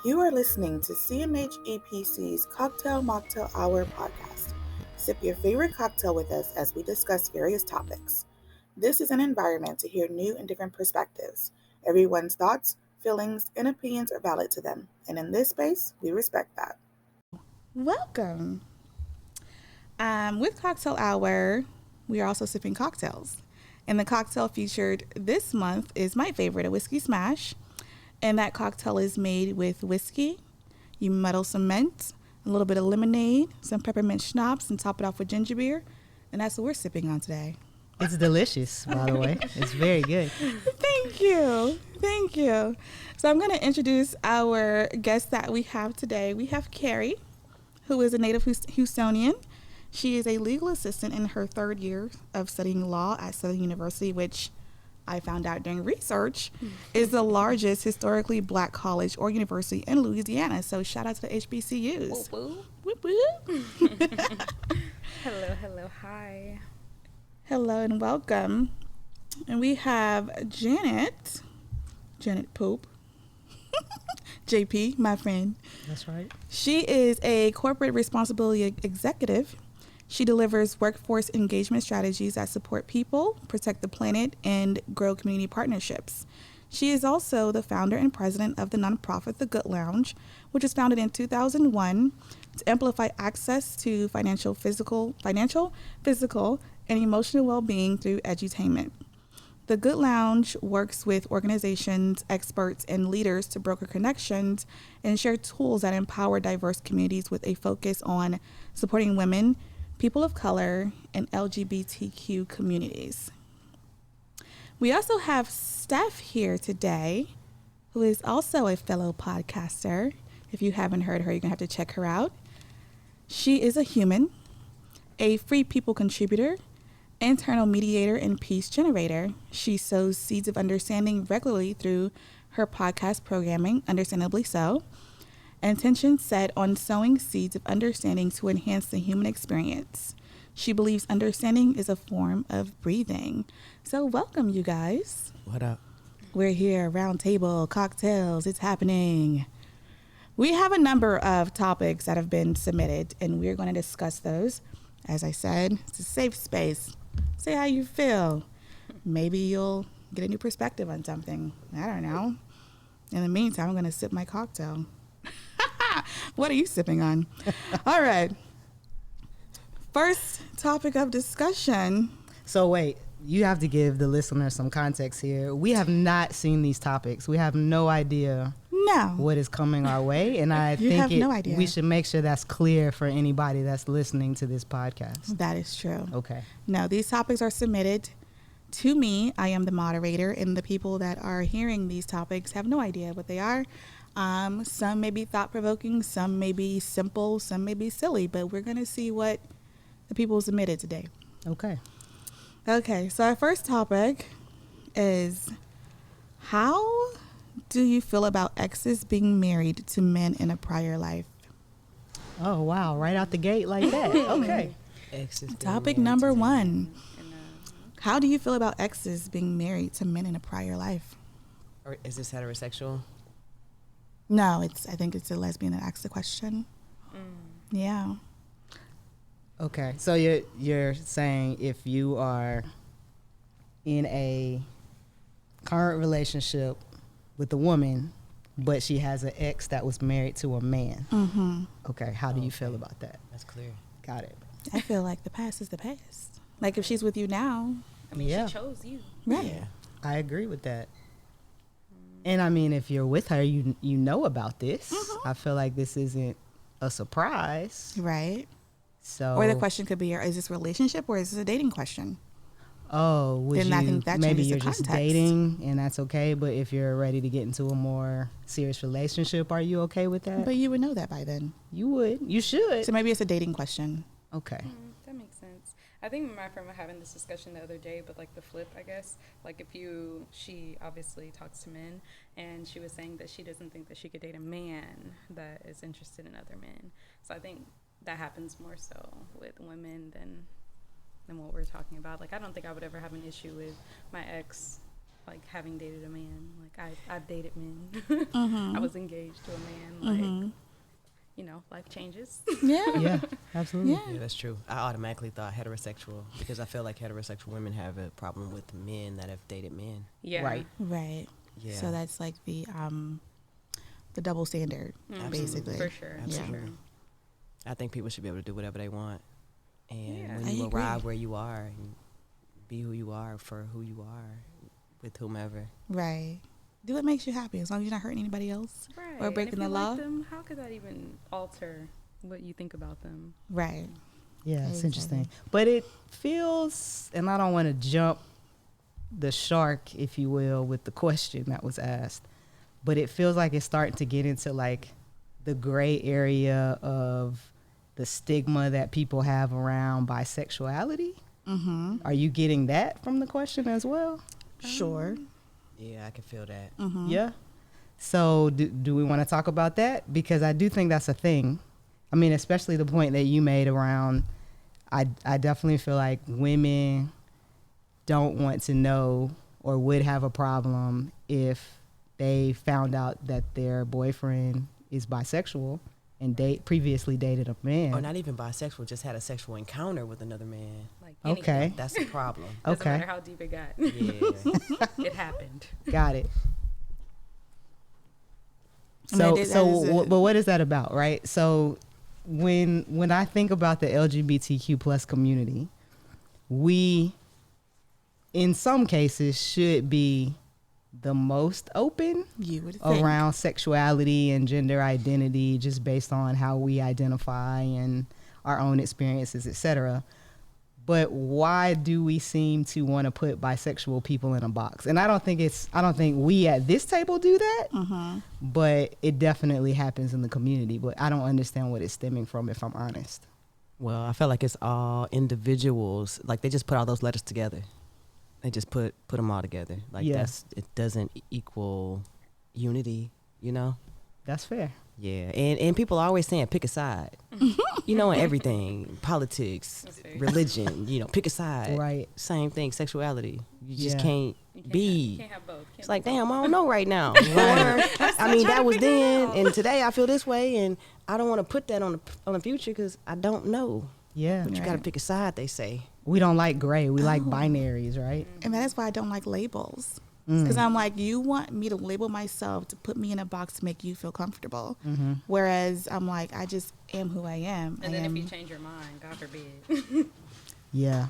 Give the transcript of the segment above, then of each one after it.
You are listening to CMHEPC's Cocktail Mocktail Hour podcast. Sip your favorite cocktail with us as we discuss various topics. This is an environment to hear new and different perspectives. Everyone's thoughts, feelings, and opinions are valid to them, and in this space, we respect that. Welcome. With Cocktail Hour, we are also sipping cocktails. And the cocktail featured this month is my favorite, a whiskey smash. And that cocktail is made with whiskey. You muddle some mint, a little bit of lemonade, some peppermint schnapps, and top it off with ginger beer. And that's what we're sipping on today. It's delicious, by the way. It's very good. Thank you. Thank you. So I'm going to introduce our guest that we have today. We have Carrie, who is a native Houstonian. She is a legal assistant in her third year of studying law at Southern University, which I found out during research is the largest historically black college or university in Louisiana. So shout out to the HBCUs. Whoop, Whoop, whoop. hello, hi. Hello and welcome. And we have Janet Pope, JP, my friend. That's right. She is a corporate responsibility executive. She delivers workforce engagement strategies that support people, protect the planet, and grow community partnerships. She is also the founder and president of the nonprofit The Good Lounge, which was founded in 2001 to amplify access to financial, physical, and emotional well-being through edutainment. The Good Lounge works with organizations, experts, and leaders to broker connections and share tools that empower diverse communities with a focus on supporting women, people of color, and LGBTQ communities. We also have Steph here today, who is also a fellow podcaster. If you haven't heard her, you're going to have to check her out. She is a human, a free people contributor, internal mediator, and peace generator. She sows seeds of understanding regularly through her podcast programming, Understandably So. Intention set on sowing seeds of understanding to enhance the human experience. She believes understanding is a form of breathing. So welcome, you guys. What up? We're here, round table, cocktails, it's happening. We have a number of topics that have been submitted, and we're going to discuss those. As I said, it's a safe space. Say how you feel. Maybe you'll get a new perspective on something. I don't know. In the meantime, I'm going to sip my cocktail. What are you sipping on? All right. First topic of discussion. So wait, you have to give the listener some context here. We have not seen these topics. We have no idea what is coming our way. And I think we should make sure that's clear for anybody that's listening to this podcast. That is true. Okay. No, these topics are submitted to me. I am the moderator, and the people that are hearing these topics have no idea what they are. Some may be thought-provoking, some may be simple, some may be silly, but we're going to see what the people submitted today. Okay, so our first topic is, how do you feel about exes being married to men in a prior life? Oh, wow. Right out the gate like that. Okay. Topic number one. How do you feel about exes being married to men in a prior life? Or is this heterosexual? No, I think it's a lesbian that asked the question. Yeah. Okay. So you're saying if you are in a current relationship with a woman, but she has an ex that was married to a man. Mm-hmm. Okay. How do you feel about that? That's clear. Got it. I feel like the past is the past. Like if she's with you now. I mean, Yeah. she chose you. Right. Yeah. I agree with that. And I mean, if you're with her, you know about this. Mm-hmm. I feel like this isn't a surprise. Right. So, Or the question could be, is this a relationship or is this a dating question? oh, would Then you, I think that maybe changes you're the just context. dating and that's okay. But if you're ready to get into a more serious relationship, are you okay with that? But you would know that by then. You would. You should. So maybe it's a dating question. Okay. That makes sense. I think me and my friend were having this discussion the other day, but like the flip, I guess. Like she obviously talks to men, and she was saying that she doesn't think that she could date a man that is interested in other men. So I think that happens more so with women than what we're talking about. Like, I don't think I would ever have an issue with my ex like having dated a man. Like I've dated men. I was engaged to a man. Like, you know, life changes. Yeah, absolutely. Yeah, that's true. I automatically thought heterosexual because I feel like heterosexual women have a problem with men that have dated men. Yeah. Right. Yeah. So that's like the double standard, basically. For sure. Absolutely. Yeah. I think people should be able to do whatever they want. And when I you agree. arrive where you are and be who you are for who you are with whomever. Right. Do what makes you happy as long as you're not hurting anybody else or breaking the law. Like them, how could that even alter what you think about them? Right. Yeah, it's interesting. But it feels, and I don't want to jump the shark, if you will, with the question that was asked, but it feels like it's starting to get into like the gray area of the stigma that people have around bisexuality. Are you getting that from the question as well? Sure. Yeah, I can feel that. Yeah. So do we want to talk about that? Because I do think that's a thing. I mean, especially the point that you made around, I definitely feel like women don't want to know or would have a problem if they found out that their boyfriend is bisexual and previously dated a man. Or not even bisexual, just had a sexual encounter with another man. Like okay. That's a problem. Doesn't matter how deep it got. Yeah. It happened. Got it. So but what is that about, right? So when I think about the LGBTQ plus community, we, in some cases, should be the most open around sexuality and gender identity, just based on how we identify and our own experiences, etc. But why do we seem to want to put bisexual people in a box? And I don't think we at this table do that, but it definitely happens in the community. But I don't understand what it's stemming from, if I'm honest. Well, I feel like it's all individuals. Like they just put all those letters together. They just put them all together. Like it doesn't equal unity, you know? That's fair. Yeah, and people are always saying pick a side. You know, in everything, politics, religion, you know, pick a side. Right. Same thing, sexuality. You just can't be. Can't have both. It's like, damn, I don't know right now. I mean, that was then, and today I feel this way, and I don't want to put that on the future because I don't know. Yeah. But you got to pick a side, they say. We don't like gray. We like binaries, right? And that's why I don't like labels. Because I'm like, you want me to label myself to put me in a box to make you feel comfortable. Whereas I'm like, I just am who I am. And then if you change your mind, God forbid. Yeah.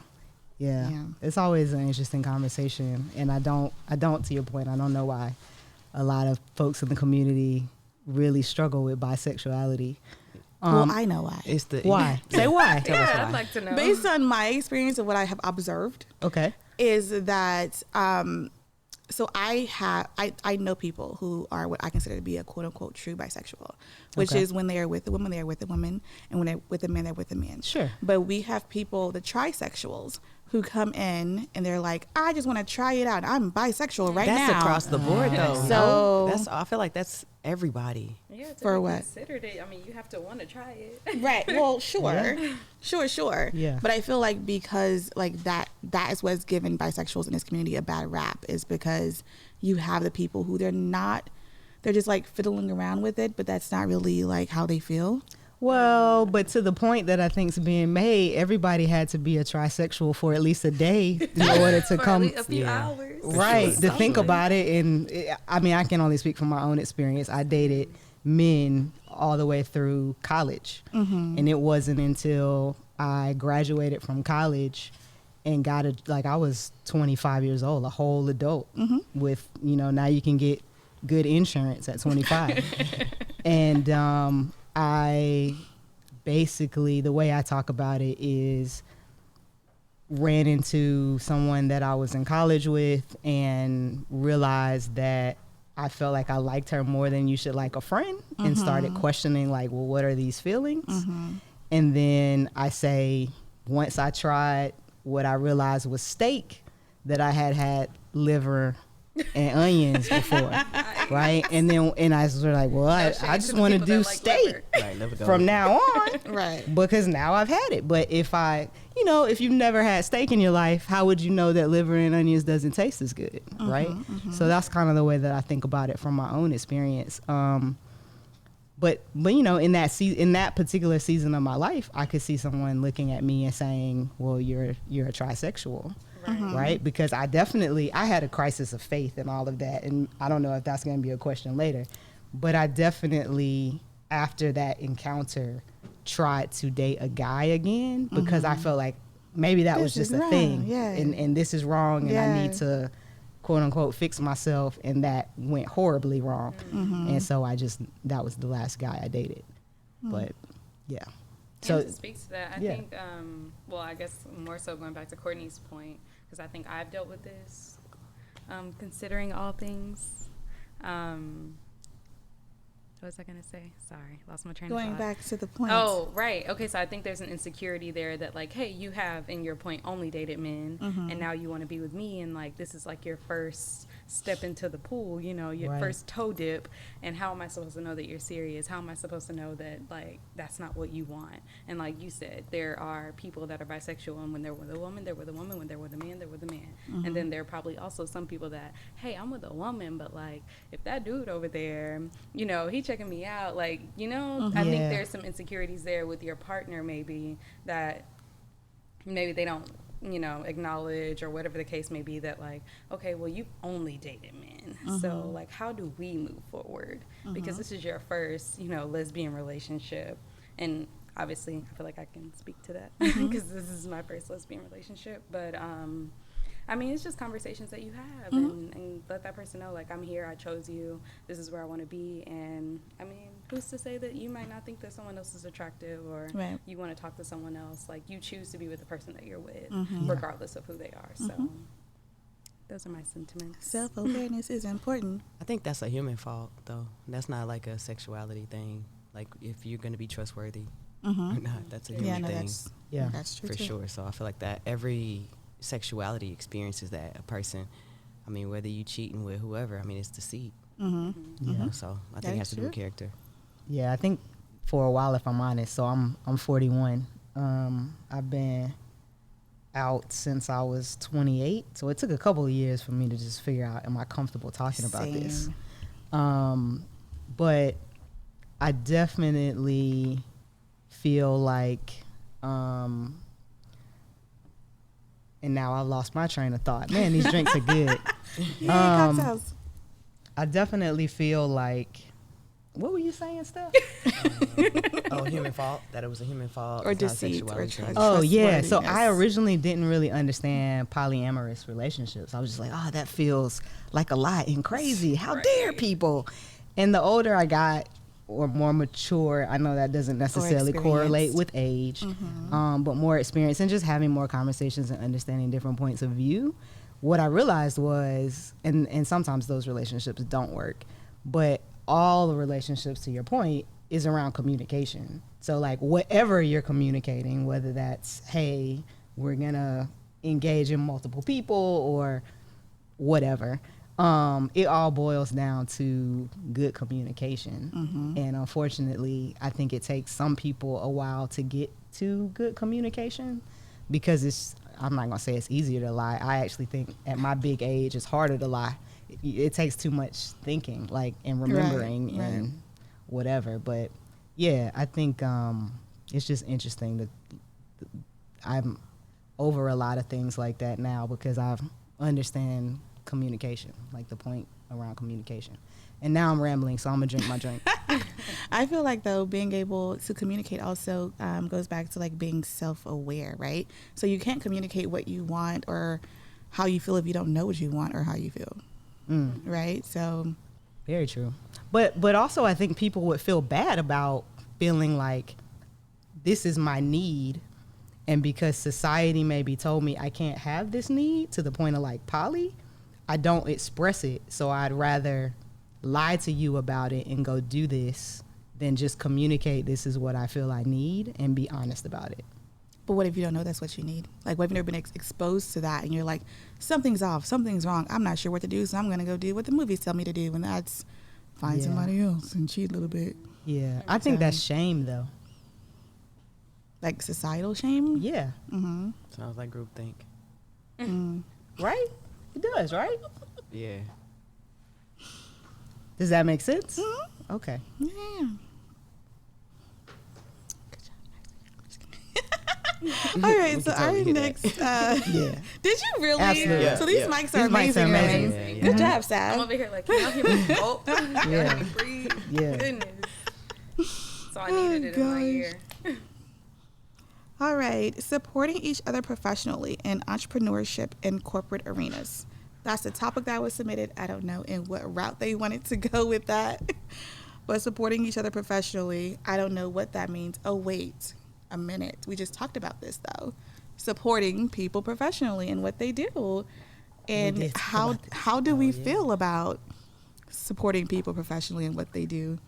It's always an interesting conversation. And I don't, to your point, I don't know why a lot of folks in the community really struggle with bisexuality. Well, I know why. Why? Say why. Tell us why. I'd like to know. Based on my experience of what I have observed, is that so I know people who are what I consider to be a quote unquote true bisexual, which is when they are with a woman, they are with a woman, and when they're with a man, they're with a man. Sure. But we have people, the trisexuals, who come in and they're like, I just want to try it out. I'm bisexual now. That's across the board, though. So I feel like that's everybody. Yeah, for what? Considered it. I mean, you have to want to try it. Right. Well, sure. Sure. Yeah. But I feel like because like that is what's given bisexuals in this community a bad rap, is because you have the people who they're just like fiddling around with it, but that's not really like how they feel. Well, but to the point that I think's being made, everybody had to be a trisexual for at least a day in order to come. A few hours. Right. To think about it. And I mean, I can only speak from my own experience. I dated men all the way through college. And it wasn't until I graduated from college and I was 25 years old, a whole adult with, now you can get good insurance at 25. And, I basically, the way I talk about it is ran into someone that I was in college with and realized that I felt like I liked her more than you should like a friend, and started questioning like, well, what are these feelings? And then I say, once I tried what I realized was steak, that I had liver and onions before, right? And I was like, well, I just want to do steak from now on, right? Because now I've had it. But if if you've never had steak in your life, how would you know that liver and onions doesn't taste as good, right? So that's kind of the way that I think about it from my own experience. But in that particular season of my life, I could see someone looking at me and saying, well, you're a trisexual. Right? Because I had a crisis of faith and all of that. And I don't know if that's going to be a question later. But I definitely, after that encounter, tried to date a guy again because I felt like maybe that was just a thing. Yeah. And this is wrong and I need to, quote unquote, fix myself. And that went horribly wrong. And so that was the last guy I dated. But yeah. So it speaks to that. I think, I guess more so going back to Courtney's point, because I think I've dealt with this, considering all things. What was I going to say? Sorry, lost my train of thought. Going back to the point. Oh, right. Okay, so I think there's an insecurity there that, like, hey, you have, in your point, only dated men, and now you want to be with me, and, like, this is, like, your first step into the pool, your first toe dip, and how am I supposed to know that you're serious? How am I supposed to know that, like, that's not what you want? And like you said, there are people that are bisexual, and when they're with a woman, they're with a woman. When they're with a man, they're with a man. And then there are probably also some people that, hey, I'm with a woman, but, like, if that dude over there, he checking me out, like, I think there's some insecurities there with your partner, maybe that maybe they don't acknowledge, or whatever the case may be, that, like, okay, well, you've only dated men, so, like, how do we move forward, because this is your first lesbian relationship. And obviously I feel like I can speak to that because this is my first lesbian relationship, but I mean, it's just conversations that you have, and let that person know, like, I'm here, I chose you, this is where I want to be. And I mean, who's to say that you might not think that someone else is attractive, or you want to talk to someone else? Like, you choose to be with the person that you're with, regardless of who they are. So those are my sentiments. Self-awareness is important. I think that's a human fault, though. That's not like a sexuality thing. Like, if you're going to be trustworthy or not, that's a human thing. That's true for sure. So I feel like that every sexuality experiences that a person, I mean, whether you cheating with whoever, I mean, it's deceit. So I think it has to do with character. I think for a while, if I'm honest, so I'm 41. I've been out since I was 28, so it took a couple of years for me to just figure out, am I comfortable talking about this? But I definitely feel like and now I lost my train of thought. Man, these drinks are good. Cocktails. I definitely feel like, what were you saying, Steph? Human fault. That it was a human fault. Or deceit. So I originally didn't really understand polyamorous relationships. I was just like, that feels like a lot and crazy. How dare people? And the older I got, or more mature, I know that doesn't necessarily correlate with age, but more experience and just having more conversations and understanding different points of view. What I realized was, and sometimes those relationships don't work, but all the relationships, to your point, is around communication. So, like, whatever you're communicating, whether that's, hey, we're gonna engage in multiple people or whatever, it all boils down to good communication. And unfortunately, I think it takes some people a while to get to good communication, because I'm not gonna say it's easier to lie. I actually think at my big age, it's harder to lie. It takes too much thinking, like, and remembering and whatever. But I think it's just interesting that I'm over a lot of things like that now, because I understand communication, like the point around communication. And now I'm rambling, so I'm gonna drink my drink. I feel like, though, being able to communicate also goes back to, like, being self-aware, right? So you can't communicate what you want or how you feel if you don't know what you want or how you feel, right? So very true. But also, I think people would feel bad about feeling like this is my need, and because society maybe told me I can't have this need, to the point of, like, poly, I don't express it. So I'd rather lie to you about it and go do this than just communicate this is what I feel I need and be honest about it. But what if you don't know that's what you need? Like, what if you've never been exposed to that and you're like, something's off, something's wrong, I'm not sure what to do, so I'm going to go do what the movies tell me to do, and that's find somebody else and cheat a little bit. Yeah, I think that's shame, though. Like societal shame? Yeah. Mm-hmm. Sounds like groupthink. Right? It does, right? Yeah. Does that make sense? Mm-hmm. Okay. Yeah. All right, so our next. Yeah. Did you really? Absolutely. Yeah. So these mics are amazing. amazing. Good job, Sav. I'm over here like, can y'all hear me? Oh, y'all hear me breathe? Yeah. Goodness. So I needed it in my ear. All right, supporting each other professionally in entrepreneurship and corporate arenas. That's the topic that was submitted. I don't know in what route they wanted to go with that. But supporting each other professionally, I don't know what that means. Oh, wait a minute. We just talked about this, though. Supporting people professionally in what they do. And how do we feel about supporting people professionally in what they do?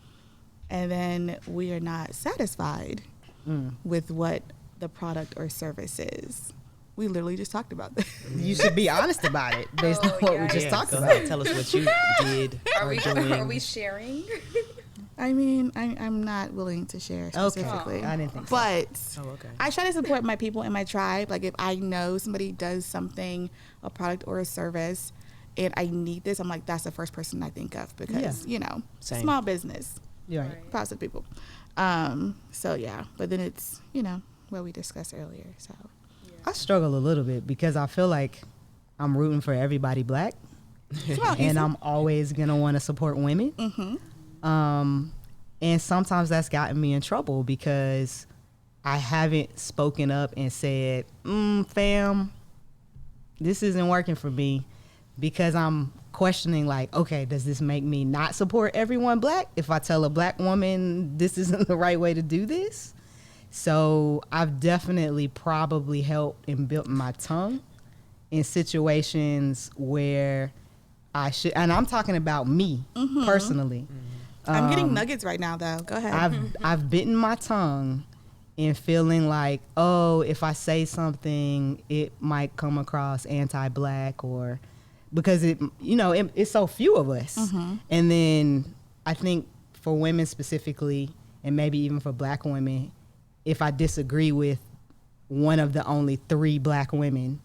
And then we are not satisfied with what the product or service is. We literally just talked about this. You should be honest about it based on what we just talked about. Tell us what you did. Are we sharing? I mean, I'm not willing to share specifically. Okay. I didn't think so. But I try to support my people in my tribe. Like, if I know somebody does something, a product or a service, and I need this, I'm like, that's the first person I think of because, small business. You're right. Positive people. So, yeah. But then it's, what we discussed earlier. So I struggle a little bit because I feel like I'm rooting for everybody black. And I'm always going to want to support women. Mm-hmm. And sometimes that's gotten me in trouble because I haven't spoken up and said, fam, this isn't working for me, because I'm questioning, like, okay, does this make me not support everyone black if I tell a black woman this isn't the right way to do this? So I've definitely probably helped and built my tongue in situations where I should, and I'm talking about me personally. I'm getting nuggets right now, though. Go ahead. I've bitten my tongue in feeling like, oh, if I say something, it might come across anti-black, or because it's so few of us. And then I think for women specifically, and maybe even for black women, if I disagree with one of the only 3 black women,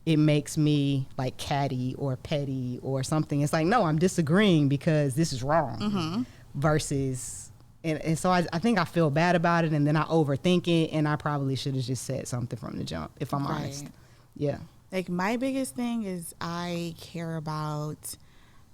it makes me like catty or petty or something. It's like, no, I'm disagreeing because this is wrong. Versus, and so I think I feel bad about it, and then I overthink it, and I probably should have just said something from the jump, if I'm honest. Yeah. Like, my biggest thing is I care about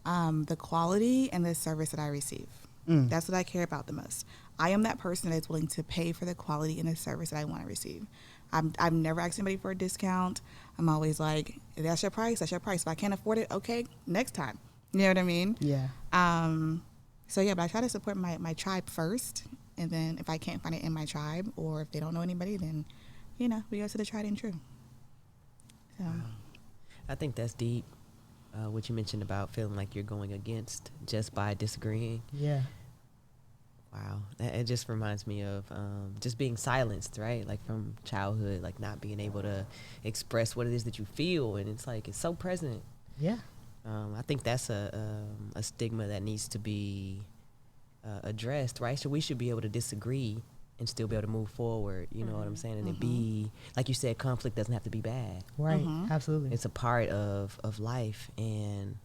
the quality and the service that I receive. That's what I care about the most. I am that person that's willing to pay for the quality and the service that I want to receive. I've never asked anybody for a discount. I'm always like, if that's your price, that's your price. If I can't afford it, okay, next time. You know what I mean? Yeah. So, yeah, but I try to support my tribe first. And then if I can't find it in my tribe, or if they don't know anybody, then, we go to the tried and true. So. I think that's deep, what you mentioned about feeling like you're going against just by disagreeing. Yeah. Wow. It just reminds me of just being silenced, right? Like from childhood, like not being able to express what it is that you feel. And it's like, it's so present. Yeah. I think that's a stigma that needs to be addressed, right? So we should be able to disagree and still be able to move forward. You know what I'm saying? And it be, like you said, conflict doesn't have to be bad. Right. Absolutely. It's a part of life. And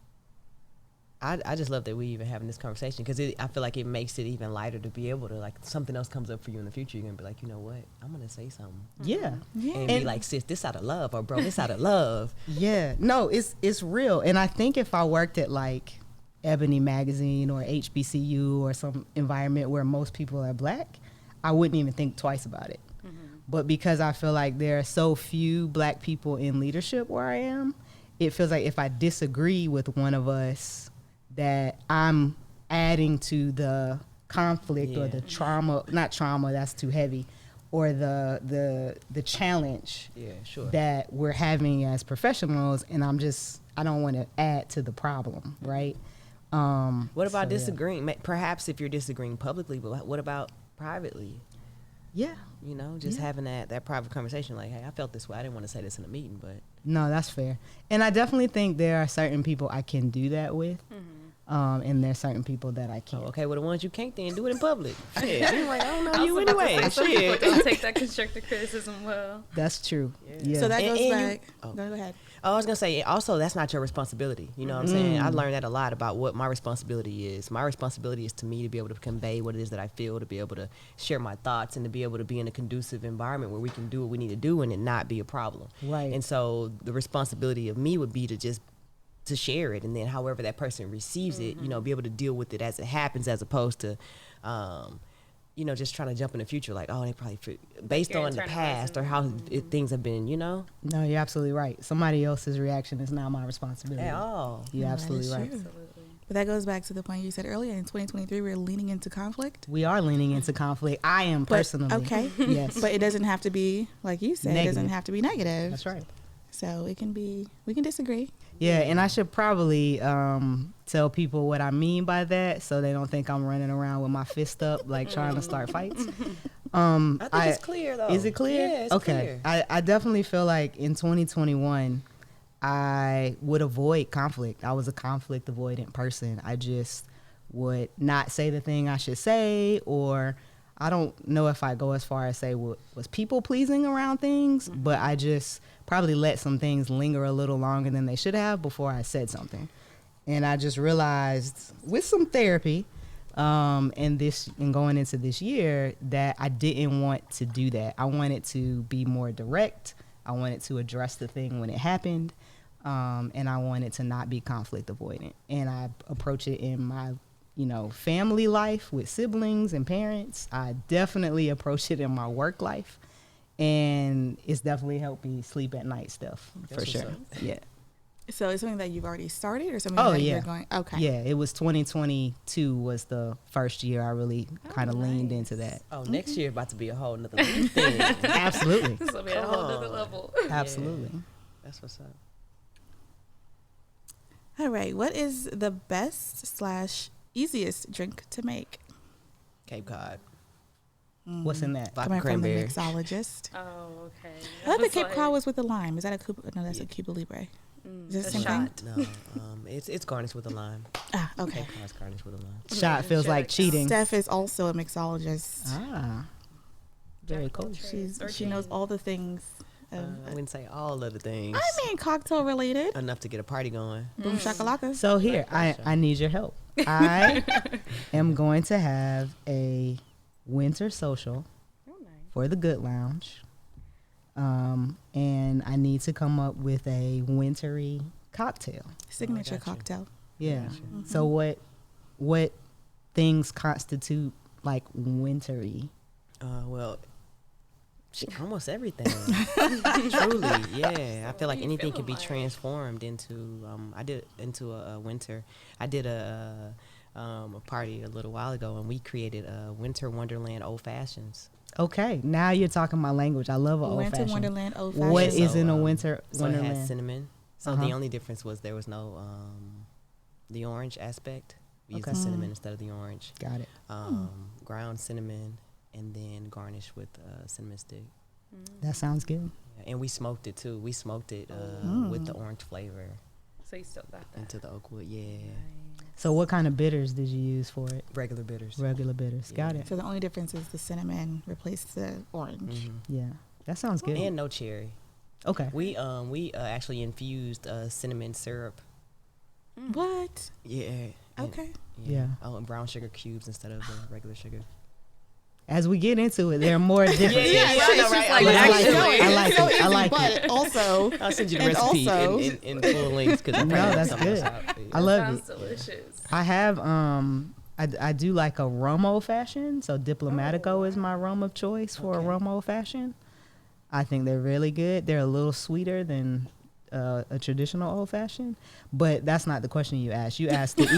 I just love that we even having this conversation, because I feel like it makes it even lighter to be able to, like, something else comes up for you in the future, you're going to be like, you know what? I'm going to say something. Yeah. And be like, sis, this out of love, or bro, this out of love. Yeah. No, it's real. And I think if I worked at like Ebony Magazine or HBCU or some environment where most people are black, I wouldn't even think twice about it. But because I feel like there are so few black people in leadership where I am, it feels like if I disagree with one of us, that I'm adding to the conflict or the trauma, not trauma, that's too heavy, or the challenge that we're having as professionals, and I don't want to add to the problem, right? What about disagreeing? Perhaps if you're disagreeing publicly, but what about privately? Yeah. You know, just having that private conversation like, hey, I felt this way. I didn't want to say this in a meeting, but. No, that's fair. And I definitely think there are certain people I can do that with. And there's certain people that I can't. Oh, okay, well, the ones you can't, then do it in public. Shit. You're like, I don't know you anyway. Some people don't take that constructive criticism well. That's true. Yeah. So that goes back. Go ahead. Oh, I was going to say, also, that's not your responsibility. You know what I'm saying? I learned that a lot about what my responsibility is. My responsibility is to me to be able to convey what it is that I feel, to be able to share my thoughts, and to be able to be in a conducive environment where we can do what we need to do and it not be a problem. Right. And so the responsibility of me would be to just to share it, and then however that person receives it, you know, be able to deal with it as it happens, as opposed to you know, just trying to jump in the future like, oh, they probably based on the past or how things have been, you know. No, you're absolutely right. Somebody else's reaction is not my responsibility At all. You're absolutely right. Absolutely. But that goes back to the point you said earlier. In 2023, we're leaning into conflict. We are leaning into conflict. I am personally. Okay. Yes. But it doesn't have to be, like you said, Negative. it doesn't have to be negative. That's right. So it can be, we can disagree. Yeah, and I should probably tell people what I mean by that so they don't think I'm running around with my fist up like trying to start fights. I think it's clear, though. Is it clear? Yeah, it's okay. clear. I definitely feel like in 2021, I would avoid conflict. I was a conflict avoidant person. I just would not say the thing I should say, or I don't know if I go as far as say was people pleasing around things, but I just probably let some things linger a little longer than they should have before I said something. And I just realized with some therapy and going into this year that I didn't want to do that. I wanted to be more direct. I wanted to address the thing when it happened. And I wanted to not be conflict avoidant. And I approach it in my family life with siblings and parents. I definitely approach it in my work life. And it's definitely helped me sleep at night stuff, for sure. Yeah. So it's something that you've already started or something that you're going, okay. Yeah, it was 2022 was the first year I really kind of leaned into that. Oh, next year about to be a whole nother thing. Absolutely. This will be a whole nother level. Absolutely. Yeah. That's what's up. All right. What is the best/easiest drink to make? Cape Cod. What's in that? Vodka Coming cranberry. from the mixologist. Oh, okay. I thought the Cape Cod was with the lime. Is that a Cuba? No, that's a Cuba Libre. Is this the same thing? No, it's garnished with a lime. Ah, okay. Cape Cod's garnished with a lime. Shot feels like cheating. Steph is also a mixologist. Ah, very cool. She knows all the things. I wouldn't say all of the things. I mean, cocktail related. Enough to get a party going. Boom shakalaka. So here, I need your help. I am going to have a winter social for the Good Lounge. And I need to come up with a wintry cocktail. Signature cocktail. Yeah. Mm-hmm. So what things constitute like wintry? Well, almost everything. Truly, yeah. I feel like anything can be transformed into. I did into a winter. I did a party a little while ago, and we created a winter wonderland old fashions. Okay, now you're talking my language. I love an old fashioned. Winter wonderland old fashioned. What is in a winter wonderland? It had cinnamon. So the only difference was there was no the orange aspect. We used the cinnamon instead of the orange. Got it. Ground cinnamon, and then garnished with cinnamon stick. That sounds good. Yeah, and we smoked it too. We smoked it with the orange flavor. So you still got that. Into the oak wood, yeah. So what kind of bitters did you use for it? Regular bitters. Regular bitters. Yeah. Got it. So the only difference is the cinnamon replaced the orange. Yeah, that sounds good. And no cherry. Okay. We actually infused cinnamon syrup. What? Yeah. Okay. Yeah. Oh, and brown sugar cubes instead of the regular sugar. As we get into it, there are more differences. I like but it. Also, I'll send you the recipe in full links because that's good. I love Sounds it. delicious. I have I do like a rum old fashioned. So Diplomatico is my rum of choice for a rum old fashioned. I think they're really good. They're a little sweeter than a traditional old fashioned, but that's not the question you asked. You asked the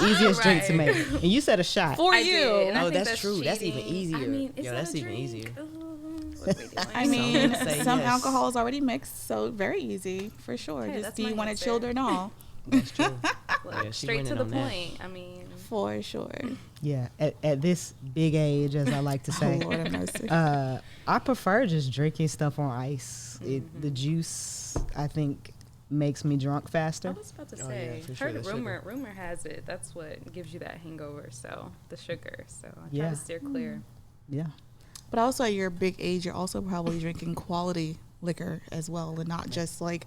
easiest drink to make, and you said a shot for you. Oh, that's true. Cheating. That's even easier. I mean, that's even easier. I mean, some alcohol is already mixed, so very easy for sure. Hey, just do you want it chilled or no? That's true. Straight to the point. I mean, For sure. Yeah, at this big age, as I like to say, I prefer just drinking stuff on ice. The juice, I think, makes me drunk faster. I was about to say, rumor has it that's what gives you that hangover. So the sugar. So I try to steer clear. Yeah. But also at your big age, you're also probably drinking quality liquor as well, and not just like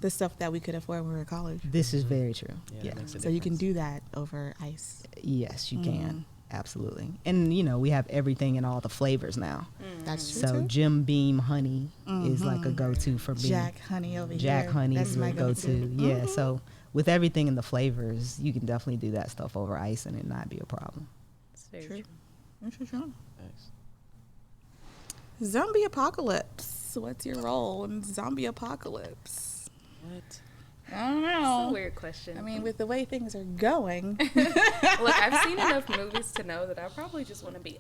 the stuff that we could afford when we were in college. This is very true. Yeah. So you can do that over ice. Yes, you can. Absolutely. And, you know, we have everything in all the flavors now. That's true. So Jim Beam honey is like a go-to for me. Jack honey over here. Jack honey That's is my a go-to. Yeah, so with everything in the flavors, you can definitely do that stuff over ice and it not be a problem. True. True. Nice. Zombie apocalypse. What's your role in zombie apocalypse? What? I don't know. It's a weird question. I mean, with the way things are going. Look, I've seen enough movies to know that I probably just want to be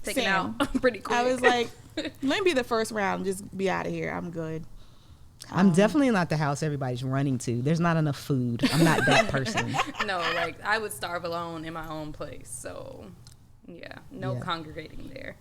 taken out pretty quick. I was like, let me be the first round. Just be out of here. I'm good. I'm definitely not the house everybody's running to. There's not enough food. I'm not that person. No, like I would starve alone in my own place. So, yeah, no congregating there.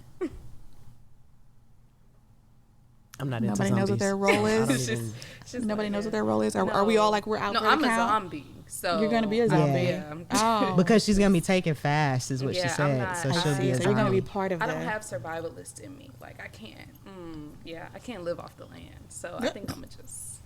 I'm not into Nobody knows what their role is. Nobody knows what their role is. Are we all like we're out? No, for I'm the a count? zombie. So You're gonna be a zombie. Yeah. Oh. Because she's gonna be taken fast, is what she Yeah, said. I'm not- So I she'll see. be a So zombie. you're gonna be part of I that. don't have survivalist in me. Like I can't. I can't live off the land. So I think I'm gonna just.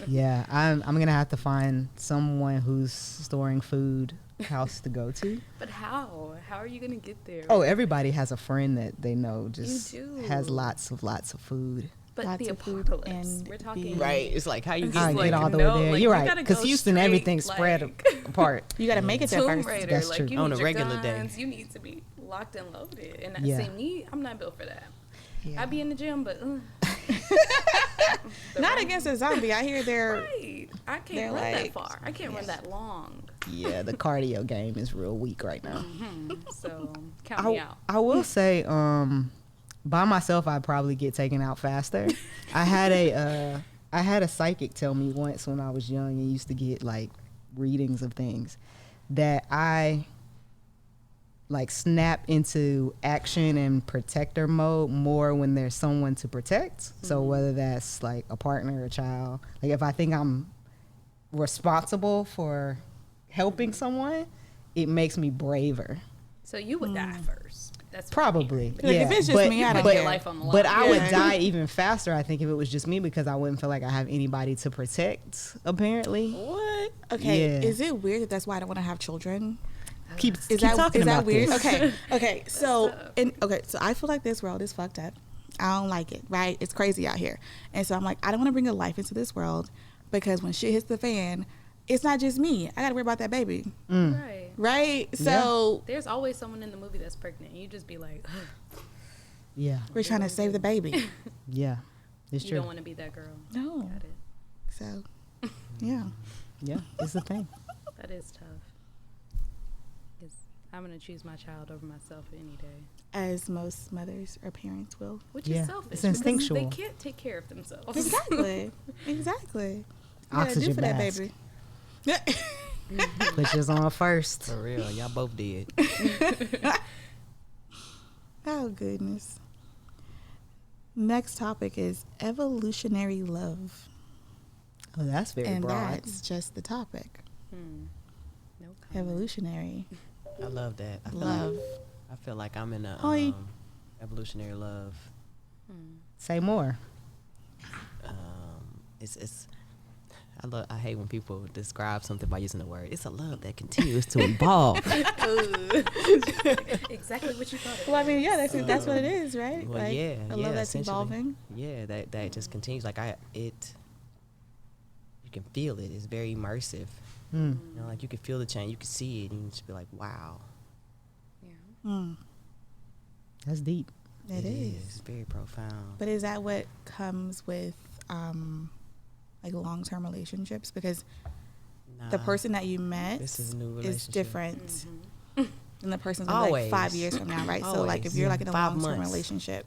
Yeah, I'm gonna have to find someone who's storing food house to go to. But how? How are you gonna get there? Oh, everybody has a friend that they know just You do. has lots of food. But Lots the of food apocalypse. and We're talking. Right. It's like how you How get I get all the way there. You're right. Because Houston, everything's spread apart. You gotta make it there Tomb first. Raider, That's like true. you On need a your regular day. guns, you need to be locked and loaded. And Yeah. see me, I'm not built for that. Yeah. I be in the gym, but Not against a zombie. I hear they're right. I they're can't run that like- far. I can't run that long. Yeah, the cardio game is real weak right now. So count me out. I will say, by myself, I'd probably get taken out faster. I had a psychic tell me once when I was young and used to get like readings of things that I like snap into action and protector mode more when there's someone to protect. So whether that's like a partner or a child, like if I think I'm responsible for helping someone, it makes me braver. So you would die first. That's Probably. Like, yeah. if it's just me, I don't Put care. your life on the line. But I would Yeah. die even faster, I think, if it was just me, because I wouldn't feel like I have anybody to protect, apparently. What? Okay. Yeah. Is it weird that that's why I don't want to have children? Keep Is talking that about weird? this. Okay. So so I feel like this world is fucked up. I don't like it. Right? It's crazy out here, and so I'm like, I don't want to bring a life into this world because when shit hits the fan, it's not just me. I got to worry about that baby. Right. Right? So There's always someone in the movie that's pregnant. You just be like, ugh, Yeah. we're trying to save the baby. Yeah. It's you true. don't want to be that girl. No. Got it. So, yeah. Yeah. It's the thing. That is tough. 'Cause I'm gonna choose my child over myself any day, As most mothers or parents will. which Yeah, is selfish. it's because instinctual. They can't take care of themselves. Exactly. Exactly. You gotta Oxygen do for that mask. baby. Yeah. Put yours on first. For real. Y'all both did. Oh, goodness. Next topic is evolutionary love. Oh, that's very And broad. that's just the topic. No comment. Evolutionary I love that. love. I feel like I'm in a Oi. evolutionary love. Say more. It's I hate when people describe something by using the word. It's a love that continues to evolve. Exactly what you thought. Well, I mean, yeah, that's what it is, right? Well, like, yeah, a love that's essentially. evolving. Yeah, that just continues. Like you can feel it. It's very immersive. Mm. You know, like you can feel the change. You can see it, and you just be like, wow. Yeah. Mm, That's deep. it is. It's very profound. But is that what comes with like long-term relationships? Because the Nah, person that you met this is a new is relationship. different than the person's gonna be like Always. 5 years from now, right? So like if Always. you're like in a 5 long-term months. relationship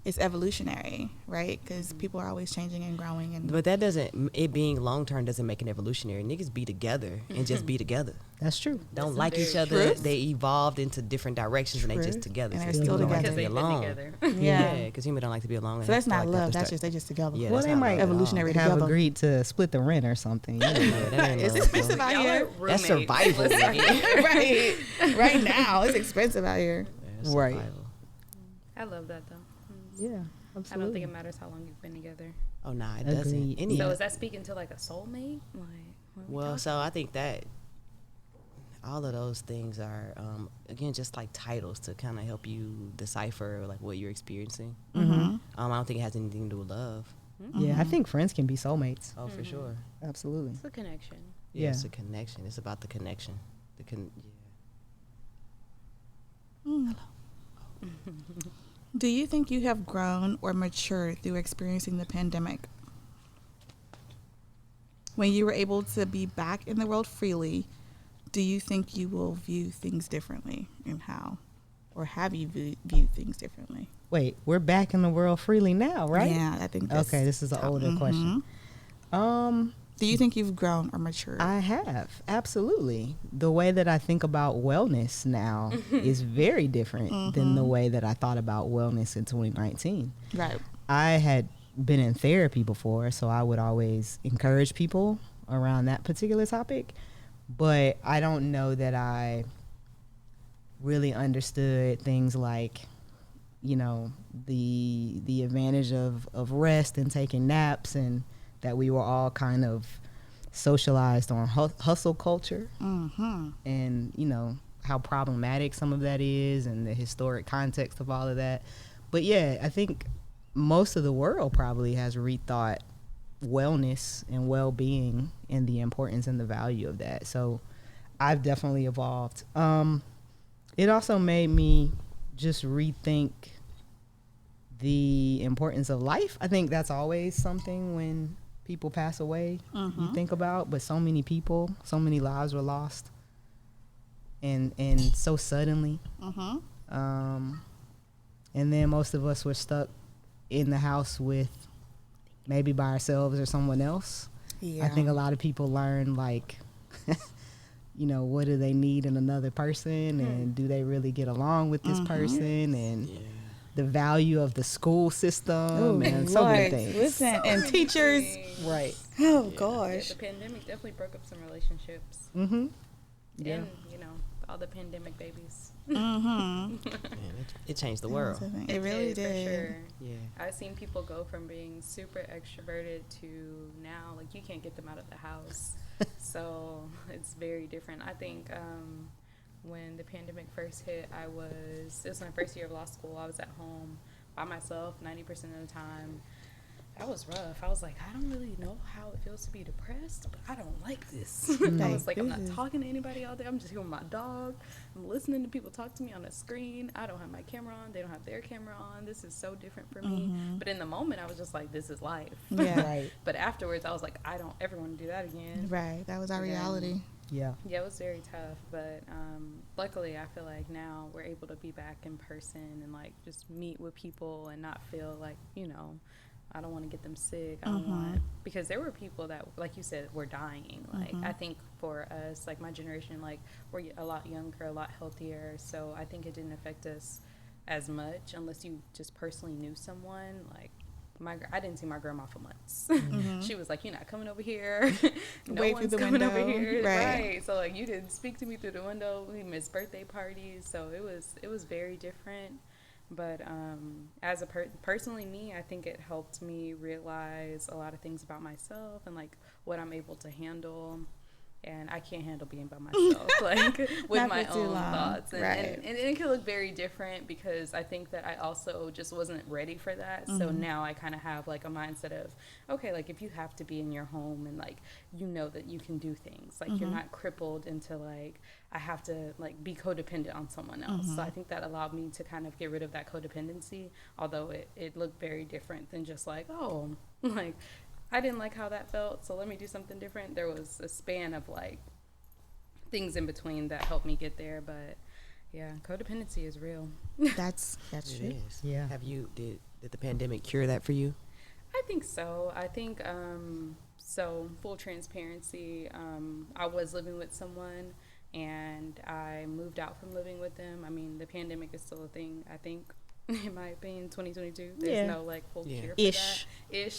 it's evolutionary, right? Because people are always changing and growing. But that doesn't, it being long term doesn't make it evolutionary. Niggas be together and just be together. That's true. Don't like each other. They evolved into different directions and they just together. And they're still together. Because they've been together. Yeah, because human don't like to be alone. So that's not love. That's just, they just together. Yeah, well, they might evolutionary have together. agreed to split the rent or something. Yeah, that ain't It's love, expensive out here. That's survival. Right. Right now, it's expensive out here. Yeah, right. I love that though. Yeah, absolutely. I don't think it matters how long you've been together. Oh, nah, it Agreed. doesn't. So is that speaking to like a soulmate? Like, well, so I think that all of those things are, again, just like titles to kind of help you decipher like what you're experiencing. Mm-hmm. I don't think it has anything to do with love. Yeah, I think friends can be soulmates. Oh, for sure. Absolutely. It's a connection. Yeah, Yeah. it's a connection. It's about the connection. Do you think you have grown or matured through experiencing the pandemic? When you were able to be back in the world freely, do you think you will view things differently, and how? Or have you viewed things differently? Wait, we're back in the world freely now, right? Yeah, I think that's... Okay, this is an older question. Do you think you've grown or matured? I have, absolutely. The way that I think about wellness now is very different than the way that I thought about wellness in 2019. Right. I had been in therapy before, so I would always encourage people around that particular topic, but I don't know that I really understood things like, you know, the advantage of rest and taking naps, and that we were all kind of socialized on hustle culture, and, you know, how problematic some of that is and the historic context of all of that. But yeah, I think most of the world probably has rethought wellness and well-being and the importance and the value of that. So I've definitely evolved. It also made me just rethink the importance of life. I think that's always something when people pass away, you think about, but so many people, so many lives were lost and so suddenly. And then most of us were stuck in the house with maybe by ourselves or someone else. I think a lot of people learn, like, you know, what do they need in another person, and do they really get along with this person, and the value of the school system, and so many things. Listen, and teachers. Right. Oh, gosh. The pandemic definitely broke up some relationships. Yeah. And, you know, all the pandemic babies. Man, it changed the world. It really did. For sure. Yeah. I've seen people go from being super extroverted to now, like, you can't get them out of the house. So it's very different. I think when the pandemic first hit, it was my first year of law school. I was at home by myself 90% of the time. That was rough. I was like, I don't really know how it feels to be depressed, but I don't like this. I was like, I'm not talking to anybody all day. I'm just here with my dog. I'm listening to people talk to me on a screen. I don't have my camera on. They don't have their camera on. This is so different for me. But in the moment, I was just like, this is life. Yeah. Right. But afterwards, I was like, I don't ever want to do that again. Right. That was our reality. Yeah. Yeah, it was very tough. But luckily, I feel like now we're able to be back in person and, like, just meet with people and not feel like, you know, I don't want to get them sick. I don't want, because there were people that, like you said, were dying. Like, I think for us, like my generation, like, we're a lot younger, a lot healthier. So I think it didn't affect us as much unless you just personally knew someone. Like, I didn't see my grandma for months. She was like, you're not coming over here. No Wait one's through the coming window. over here. Right. So, like, you didn't speak to me through the window. We missed birthday parties. So it was very different. But as a personally me, I think it helped me realize a lot of things about myself and, like, what I'm able to handle. And I can't handle being by myself, like, with my own thoughts. And, and it can look very different because I think that I also just wasn't ready for that. So now I kind of have, like, a mindset of, okay, like, if you have to be in your home and, like, you know that you can do things. Like, you're not crippled into, like, I have to, like, be codependent on someone else. So I think that allowed me to kind of get rid of that codependency, although it looked very different than just, like, oh, like, I didn't like how that felt, so let me do something different. There was a span of, like, things in between that helped me get there. But Yeah, codependency is real. That's true. It is. Yeah. Did the pandemic cure that for you? I think so. I think, so full transparency, I was living with someone and I moved out from living with them. I mean, the pandemic is still a thing, I think, in my opinion, 2022. There's no like full cure for that.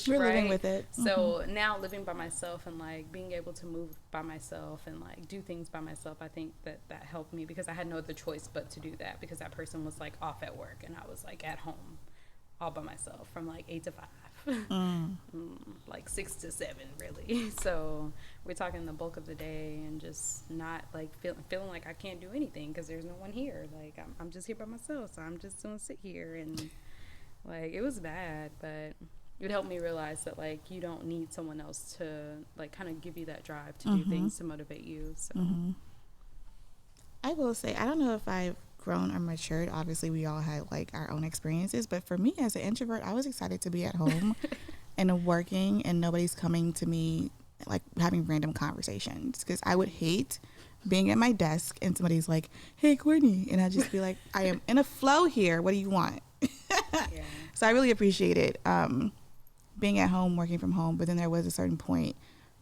We're right? living with it. So now living by myself and like being able to move by myself and like do things by myself, I think that helped me because I had no other choice but to do that because that person was like off at work and I was like at home all by myself from like 8 to 5. Like 6 to 7 really. So we're talking the bulk of the day and just not like feeling like I can't do anything because there's no one here. Like I'm just here by myself, so I'm just gonna sit here and like it was bad, but it helped me realize that like you don't need someone else to like kind of give you that drive to do things to motivate you. So I will say I don't know if I've grown or matured. Obviously we all had like our own experiences, but for me as an introvert, I was excited to be at home and working and nobody's coming to me like having random conversations because I would hate being at my desk and somebody's like, hey Courtney, and I'd just be like, I am in a flow here, what do you want? So I really appreciated being at home, working from home, but then there was a certain point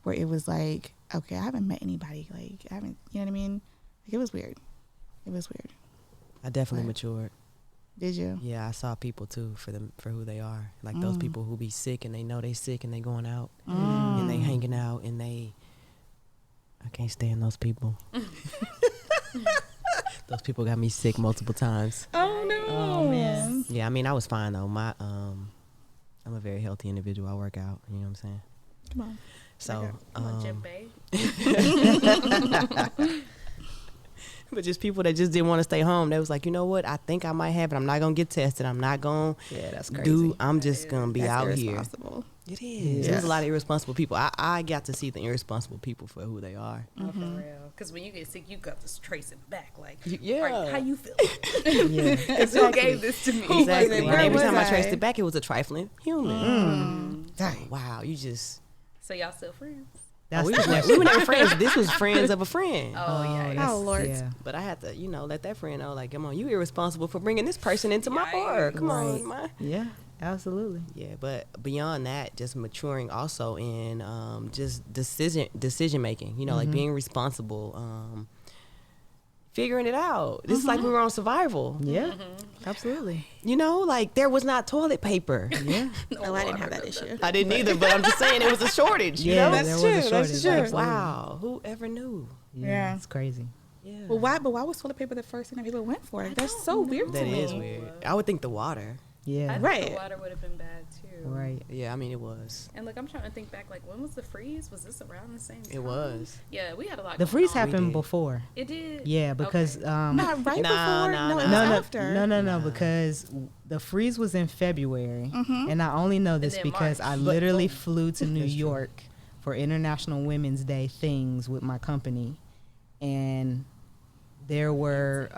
where it was like, okay, I haven't met anybody, like I haven't, you know what I mean? Like it was weird. I definitely matured. Did you? Yeah, I saw people too for who they are. Like those people who be sick and they know they sick and they going out and they hanging out and I can't stand those people. Those people got me sick multiple times. Oh no. Oh man. Yeah, I mean I was fine though. I'm a very healthy individual. I work out. You know what I'm saying? Come on. So come on, Jim Bay. But just people that just didn't want to stay home. They was like, you know what? I think I might have it. I'm not gonna get tested. I'm not gonna that's crazy. I'm just gonna be out here. It is. There's a lot of irresponsible people. I got to see the irresponsible people for who they are. Oh, for real. Because when you get sick, you got to trace it back. Like, how you feel? Exactly. Who gave this to me? Exactly. And every time I I? traced it back, it was a trifling human. Wow, you just. So y'all still friends? We were never friends. This was friends of a friend. Oh yeah. Oh Lord. Yeah. But I had to, let that friend know, like, come on, you irresponsible for bringing this person into my bar. Come on, man. Yeah, absolutely. Yeah, but beyond that, just maturing also in just decision making. Like being responsible, figuring it out. This is like we were on survival. Yeah, absolutely. Like there was not toilet paper. Yeah. No, I didn't have that issue. I didn't either, but I'm just saying it was a shortage. Yeah, That's there true. was a shortage. That's true. Absolutely. Wow, who ever knew? Yeah. It's crazy. Yeah. Well, why was toilet paper the first thing that people went for? That's so weird That to me. is weird. I would think the water. Yeah. I think Right. the water would have been bad too. Right. Yeah, I mean it was. And look, I'm trying to think back. Like, when was the freeze? Was this around the same time? It was. Yeah, we had a lot. The freeze going on. happened did. before. It did. Yeah, because Okay. Not right Nah, before. nah, No, nah. it was no, after. no, because the freeze was in February, and I only know this then because March. I literally flew to New York for International Women's Day things with my company, and there were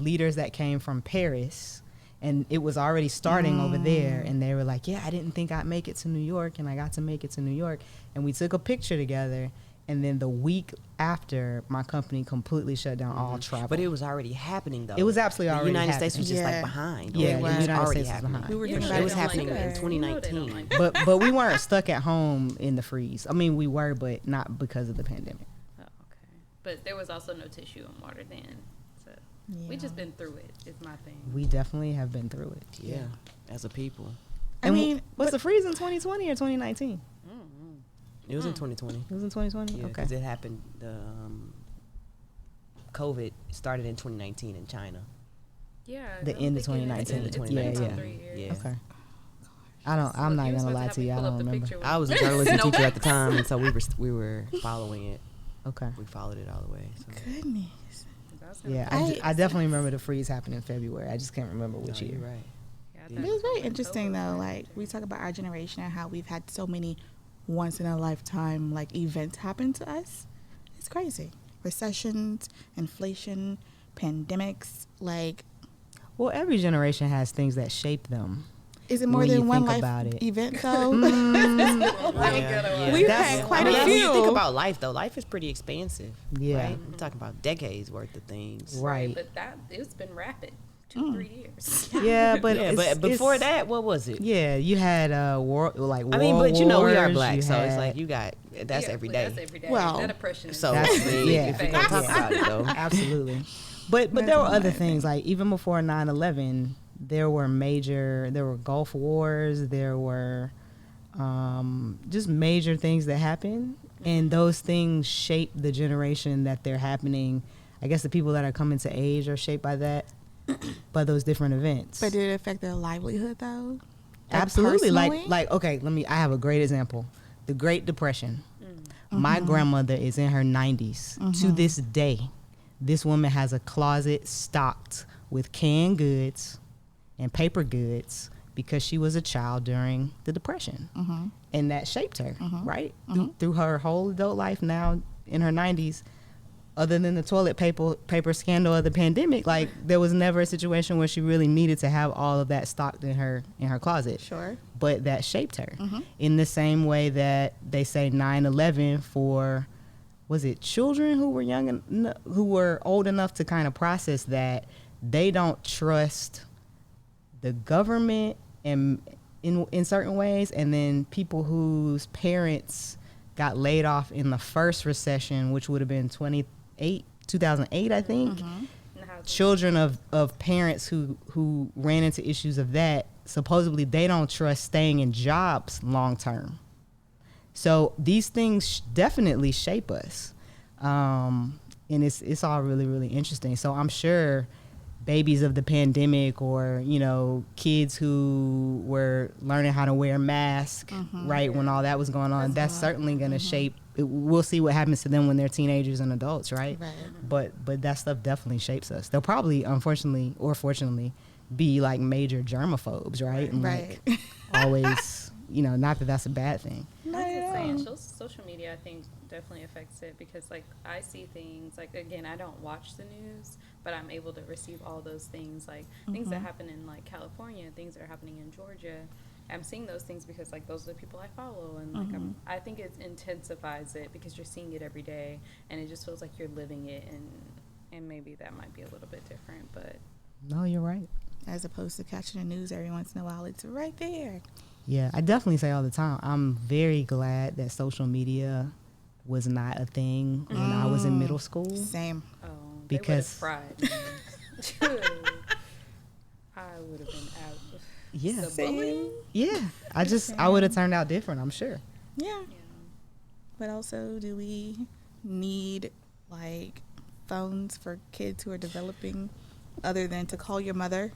leaders that came from Paris, and it was already starting over there, and they were like, yeah, I didn't think I'd make it to New York, and I got to make it to New York, and we took a picture together. And then the week after, my company completely shut down all travel. But it was already happening though. It was absolutely already The United happening. States was just Yeah. like behind. Yeah, it the was United already States was happening. behind. We were You know thinking they It was don't happening like in that. 2019. You know they don't like that. but we weren't stuck at home in the freeze. I mean, we were, but not because of the pandemic. Oh, okay. But there was also no tissue and water then. So we just been through it. Is my thing. We definitely have been through it. Yeah, as a people. I mean, was the freeze in 2020 or 2019? It was in 2020. It was in 2020. Yeah, Okay. because it happened. COVID started in 2019 in China. Yeah. The I'm end of thinking 2019. It's been Yeah, about yeah. 3 years. Yeah. Okay. I'm not gonna lie to you. I don't remember. I was a journalism teacher at the time, and so we were following it. Okay. We followed it all the way. So. goodness. Yeah, I definitely remember the freeze happened in February. I just can't remember which No, year. you're right. It was very interesting though. Like we talk about our generation and how we've had so many once in a lifetime like events happen to us. It's crazy. Recessions, inflation, pandemics, like Well, every generation has things that shape them. Is it more than one life event though? We've had quite a few. When you think about life though, life is pretty expansive. Yeah, right? I'm talking about decades worth of things. Right, but it's been rapid. 2-3 years. Yeah, but but before that, what was it? Yeah, you had war, like war. I mean, but you know we are black, so had, it's like you got that's every day. That's every day. Well, that oppression. So if you're gonna talk about it though, absolutely. But there were other things, like even before 9/11, there were Gulf Wars, there were just major things that happened, and those things shape the generation that they're happening. I guess the people that are coming to age are shaped by that. By those different events. But did it affect their livelihood though? Absolutely. Like okay, I have a great example. The Great Depression. My grandmother is in her 90s. To this day, this woman has a closet stocked with canned goods and paper goods because she was a child during the Depression. And that shaped her, right? Through her whole adult life, now in her 90s. Other than the toilet paper scandal of the pandemic, like there was never a situation where she really needed to have all of that stocked in her closet. Sure. But that shaped her in the same way that they say 9/11 for, was it children who were who were old enough to kind of process that they don't trust the government and in certain ways, and then people whose parents got laid off in the first recession, which would have been 2008, I think. Children of parents who ran into issues of that, supposedly they don't trust staying in jobs long term. So these things definitely shape us, and it's all really, really interesting. So I'm sure babies of the pandemic, or kids who were learning how to wear masks right when all that was going on, that's certainly going to shape. We'll see what happens to them when they're teenagers and adults, right? But that stuff definitely shapes us. They'll probably, unfortunately or fortunately, be like major germaphobes, right? And like always, not that that's a bad thing. Social media, I think, definitely affects it, because like I see things like, again, I don't watch the news, but I'm able to receive all those things, like things that happen in like California, things that are happening in Georgia. I'm seeing those things because like those are the people I follow, and like I think it intensifies it because you're seeing it every day, and it just feels like you're living it, and maybe that might be a little bit different, but no, you're right. As opposed to catching the news every once in a while, it's right there. Yeah, I definitely say all the time, I'm very glad that social media was not a thing when I was in middle school. Same. Oh, because they would have fried me. I would have been out. Yeah. The bullying? Yeah. I would have turned out different, I'm sure. Yeah. But also, do we need like phones for kids who are developing, other than to call your mother?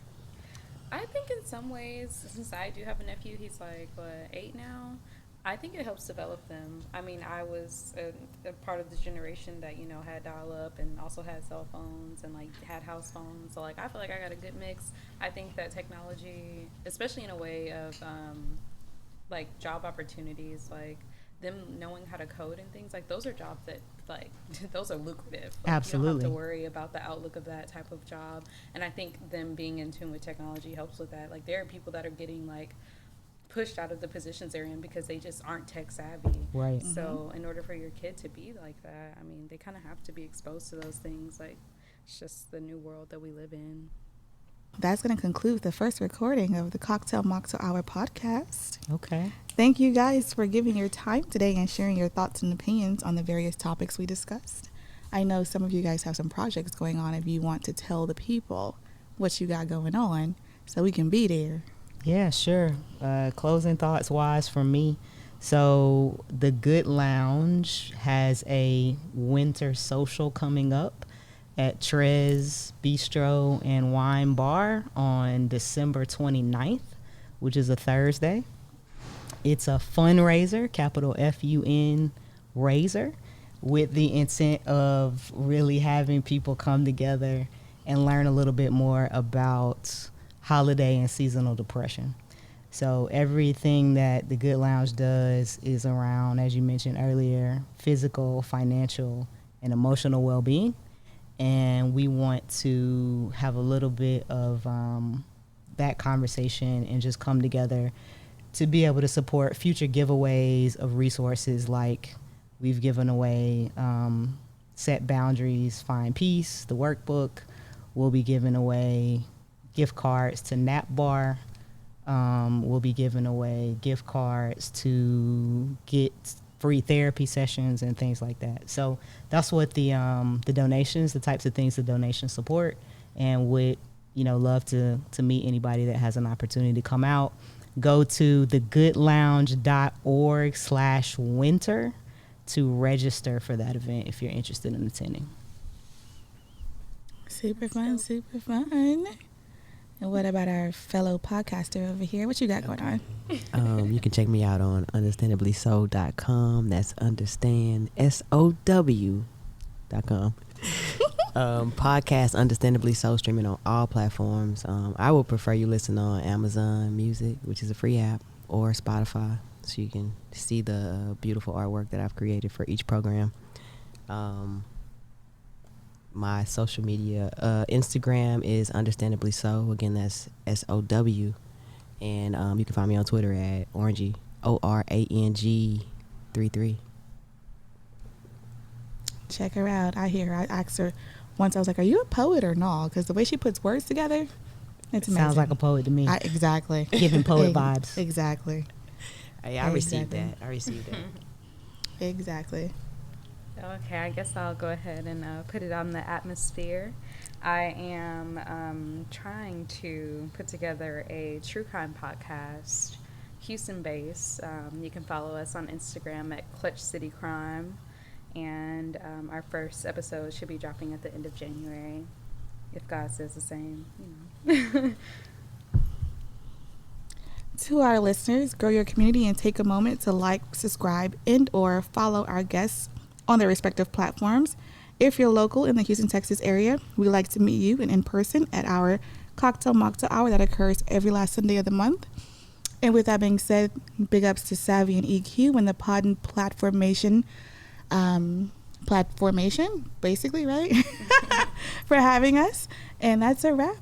I think in some ways, since I do have a nephew, he's like 8 now, I think it helps develop them. I mean, I was a part of this generation that, had dial-up and also had cell phones and, like, had house phones. So, like, I feel like I got a good mix. I think that technology, especially in a way of, like, job opportunities, like, them knowing how to code and things, like, those are jobs that, like, those are lucrative. Like, absolutely. You don't have to worry about the outlook of that type of job. And I think them being in tune with technology helps with that. Like, there are people that are getting, like, pushed out of the positions they're in because they just aren't tech savvy. Right. So in order for your kid to be like that, I mean, they kind of have to be exposed to those things. Like, it's just the new world that we live in. That's going to conclude the first recording of the Mocktail Hour podcast. Okay. Thank you guys for giving your time today and sharing your thoughts and opinions on the various topics we discussed. I know some of you guys have some projects going on if you want to tell the people what you got going on so we can be there. Yeah, sure. Closing thoughts wise for me. So the Good Lounge has a winter social coming up at Trez Bistro and Wine Bar on December 29th, which is a Thursday. It's a fundraiser, capital F-U-N raiser, with the intent of really having people come together and learn a little bit more about holiday and seasonal depression. So everything that the Good Lounge does is around, as you mentioned earlier, physical, financial, and emotional well-being. And we want to have a little bit of that conversation and just come together to be able to support future giveaways of resources like we've given away Set Boundaries, Find Peace, the workbook. We'll be giving away gift cards to Nap Bar. We'll be giving away gift cards to get free therapy sessions and things like that. So that's what the donations, the types of things the donations support, and would love to meet anybody that has an opportunity to come out. Go to thegoodlounge.org/winter to register for that event if you're interested in attending. Super fun, super fun. And what about our fellow podcaster over here? What you got going on? You can check me out on understandablysow.com. That's understandsow.com. Podcast Understandably So, streaming on all platforms. I would prefer you listen on Amazon Music, which is a free app, or Spotify, so you can see the beautiful artwork that I've created for each program. My social media, Instagram is Understandably So. Again, that's SOW. And you can find me on Twitter at Orangey, ORANG33. Check her out. I asked her once, I was like, are you a poet or not? Because the way she puts words together, it's amazing. Sounds like a poet to me. Exactly. Giving poet vibes. Exactly. Hey, I received that. Exactly. Okay, I guess I'll go ahead and put it on the atmosphere. I am trying to put together a true crime podcast, Houston-based. You can follow us on Instagram at Clutch City Crime. And our first episode should be dropping at the end of January, if God says the same. To our listeners, grow your community and take a moment to like, subscribe, and or follow our guests on their respective platforms. If you're local in the Houston, Texas area, we'd like to meet you in person at our Mocktail hour that occurs every last Sunday of the month. And with that being said, big ups to Savvy and EQ and the Pod and Platformation, basically, right? For having us. And that's a wrap.